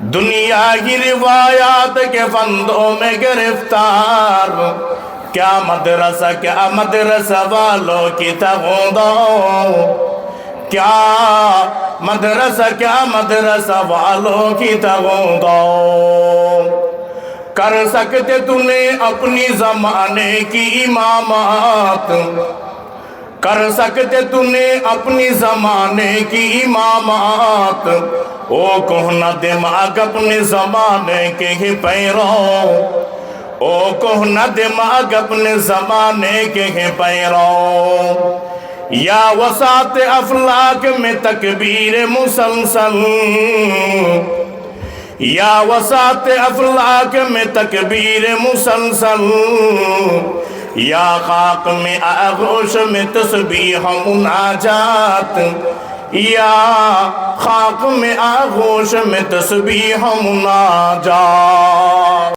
دنیا کی روایات کے فندوں میں گرفتار، کیا مدرسہ والوں کی تغوندوں، کیا مدرسہ والوں کی تغوندوں۔ کر سکتے تو نے اپنی زمانے کی امامات، کر سکتے تو نے اپنی زمانے کی امامات، او کہنا دماغ اپنے زمانے کے ہی پیروں، او کہنا دماغ اپنے زمانے کے ہی پیروں۔ یا وسعت افلاک میں تکبیر مسلسل، یا وسعت افلاک میں تکبیر مسلسل، یا خاک میں آغوش میں تسبیح مناجات، یا خاک میں آغوش میں تسبیح مناجات۔